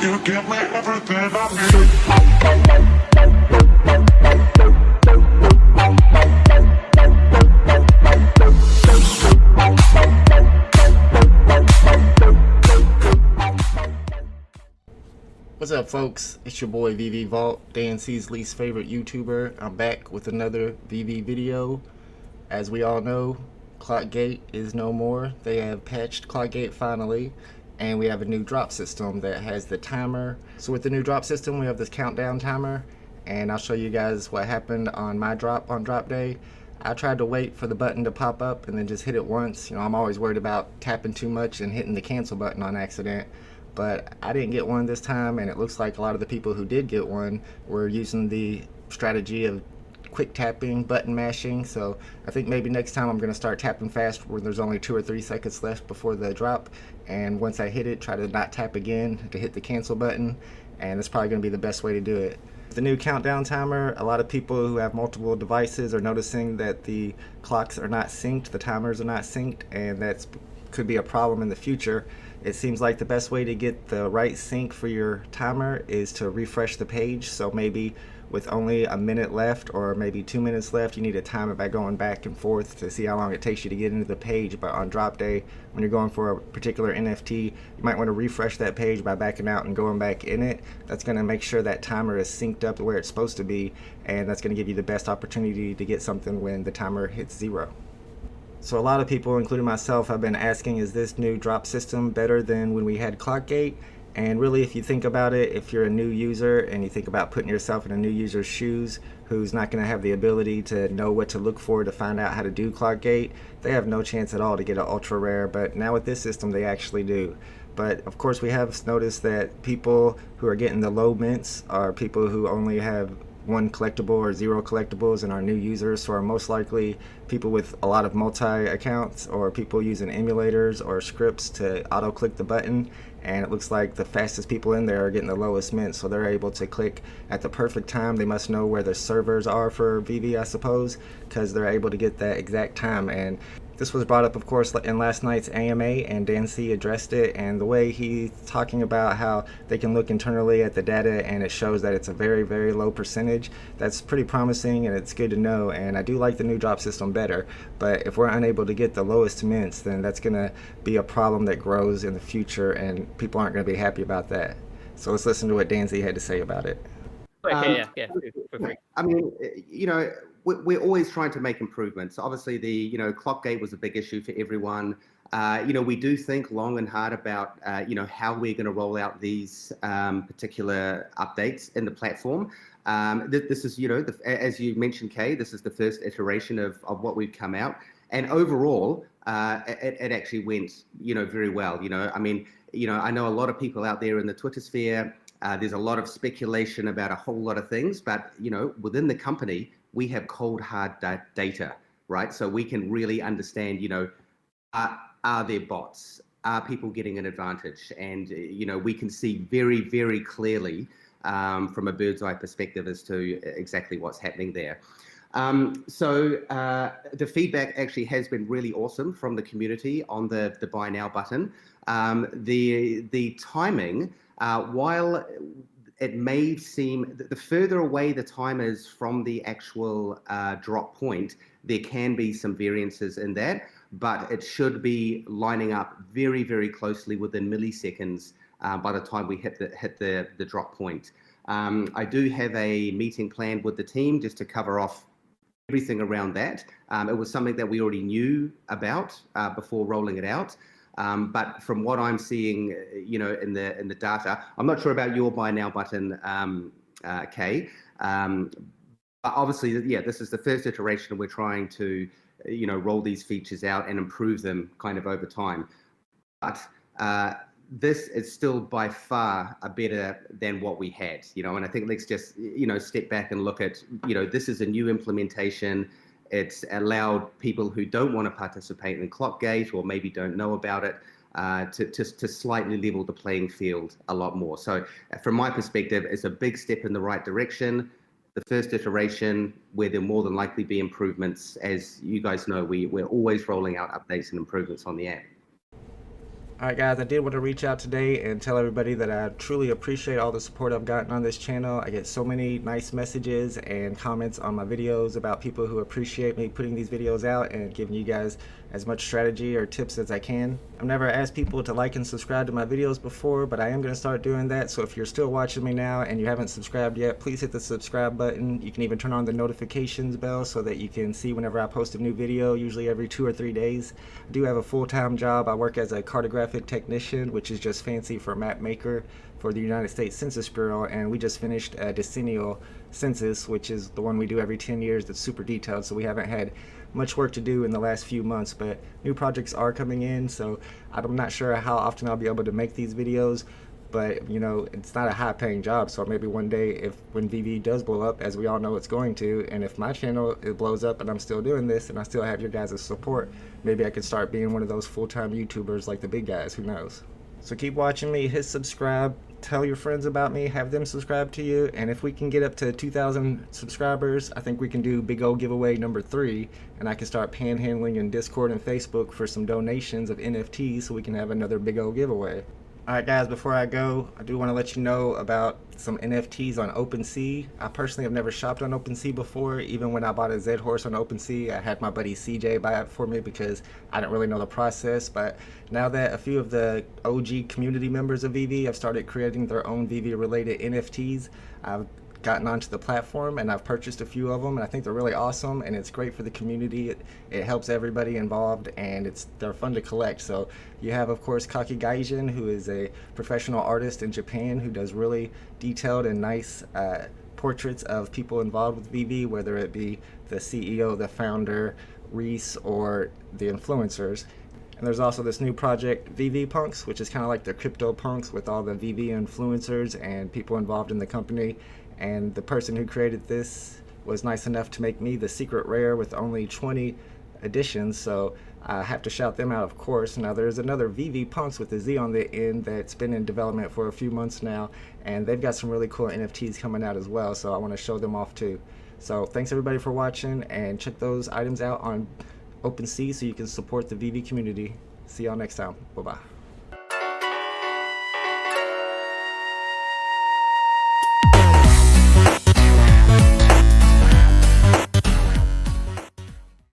You give me everything I need. What's up, folks? It's your boy VeVe Vault, DNC's least favorite YouTuber. I'm back with another VeVe video. As we all know, Clockgate is no more. They have patched Clockgate finally, and we have a new drop system that has the timer. So with the new drop system, we have this countdown timer, and I'll show you guys what happened on my drop on drop day. I tried to wait for the button to pop up and then just hit it once. I'm always worried about tapping too much and hitting the cancel button on accident. But I didn't get one this time, and it looks like a lot of the people who did get one were using the strategy of quick tapping, button mashing. So I think maybe next time I'm going to start tapping fast when there's only 2 or 3 seconds left before the drop, and once I hit it, try to not tap again to hit the cancel button, and that's probably going to be the best way to do it. The new countdown timer, a lot of people who have multiple devices are noticing that the clocks are not synced, the timers are not synced, and that could be a problem in the future. It seems like the best way to get the right sync for your timer is to refresh the page. So maybe with only a minute left or maybe 2 minutes left, you need to time it by going back and forth to see how long it takes you to get into the page. But on drop day, when you're going for a particular NFT, you might want to refresh that page by backing out and going back in it. That's going to make sure that timer is synced up to where it's supposed to be, and that's going to give you the best opportunity to get something when the timer hits 0. So a lot of people, including myself, have been asking, is this new drop system better than when we had Clockgate? And really, if you think about it, if you're a new user and you think about putting yourself in a new user's shoes who's not going to have the ability to know what to look for to find out how to do Clockgate, they have no chance at all to get an ultra rare. But now with this system, they actually do. But of course, we have noticed that people who are getting the low mints are people who only have 1 collectible or 0 collectibles and are new users, so are most likely people with a lot of multi-accounts or people using emulators or scripts to auto-click the button, and it looks like the fastest people in there are getting the lowest mint, so they're able to click at the perfect time. They must know where the servers are for VeVe, I suppose, because they're able to get that exact time. And this was brought up, of course, in last night's AMA, and Dan C addressed it, and the way he's talking about how they can look internally at the data and it shows that it's a very, very low percentage, that's pretty promising and it's good to know. And I do like the new drop system better, but if we're unable to get the lowest mints, then that's going to be a problem that grows in the future, and people aren't going to be happy about that. So let's listen to what Dan C had to say about it. I mean, we're always trying to make improvements. Obviously, the Clockgate was a big issue for everyone. We do think long and hard about how we're going to roll out these particular updates in the platform. This is as you mentioned, Kay, this is the first iteration of what we've come out, and overall, it actually went very well. I know a lot of people out there in the Twitter sphere. There's a lot of speculation about a whole lot of things, but within the company, we have cold hard data, right? So we can really understand, are there bots? Are people getting an advantage? And we can see very, very clearly from a bird's eye perspective as to exactly what's happening there. So the feedback actually has been really awesome from the community on the buy now button. The timing. While it may seem the further away the time is from the actual drop point, there can be some variances in that, but it should be lining up very, very closely within milliseconds by the time we hit the drop point. I do have a meeting planned with the team just to cover off everything around that. It was something that we already knew about before rolling it out. But from what I'm seeing, in the data, I'm not sure about your buy now button, Kay. But obviously, yeah, this is the first iteration, and we're trying to, roll these features out and improve them kind of over time. But this is still by far better than what we had, and I think let's just, step back and look at, this is a new implementation. It's allowed people who don't want to participate in Clockgate or maybe don't know about it to slightly level the playing field a lot more. So from my perspective, it's a big step in the right direction. The first iteration, where there'll more than likely be improvements. As you guys know, we're always rolling out updates and improvements on the app. Alright guys, I did want to reach out today and tell everybody that I truly appreciate all the support I've gotten on this channel. I get so many nice messages and comments on my videos about people who appreciate me putting these videos out and giving you guys as much strategy or tips as I can. I've never asked people to like and subscribe to my videos before, but I am going to start doing that. So if you're still watching me now and you haven't subscribed yet, please hit the subscribe button. You can even turn on the notifications bell so that you can see whenever I post a new video, usually every 2 or 3 days. I do have a full-time job. I work as a cartographic technician, which is just fancy for map maker for the United States Census Bureau, and we just finished a decennial census, which is the one we do every 10 years that's super detailed, so we haven't had much work to do in the last few months, but new projects are coming in, so I'm not sure how often I'll be able to make these videos, but you know, it's not a high-paying job, so maybe one day when VeVe does blow up, as we all know it's going to, and if my channel blows up and I'm still doing this and I still have your guys' support, maybe I could start being one of those full-time YouTubers like the big guys, who knows. So keep watching me, hit subscribe, tell your friends about me, have them subscribe to you, and if we can get up to 2,000 subscribers, I think we can do big old giveaway number 3, and I can start panhandling in Discord and Facebook for some donations of NFTs so we can have another big old giveaway. Alright guys, before I go, I do want to let you know about some NFTs on OpenSea. I personally have never shopped on OpenSea before. Even when I bought a Z-Horse on OpenSea, I had my buddy CJ buy it for me because I didn't really know the process. But now that a few of the OG community members of VeVe have started creating their own VeVe related NFTs, I've gotten onto the platform and I've purchased a few of them, and I think they're really awesome and it's great for the community. It helps everybody involved and they're fun to collect. So you have, of course, Kaki Gaijin, who is a professional artist in Japan who does really detailed and nice portraits of people involved with VeVe, whether it be the CEO, the founder, Reese, or the influencers. And there's also this new project, VeVe Punks, which is kind of like the crypto punks with all the VeVe influencers and people involved in the company. And the person who created this was nice enough to make me the secret rare with only 20 editions, so I have to shout them out, of course. Now there's another VeVe Punks with a Z on the end that's been in development for a few months now, and they've got some really cool NFTs coming out as well, so I want to show them off too. So thanks everybody for watching, and check those items out on OpenSea so you can support the VeVe community. See y'all next time. Bye-bye.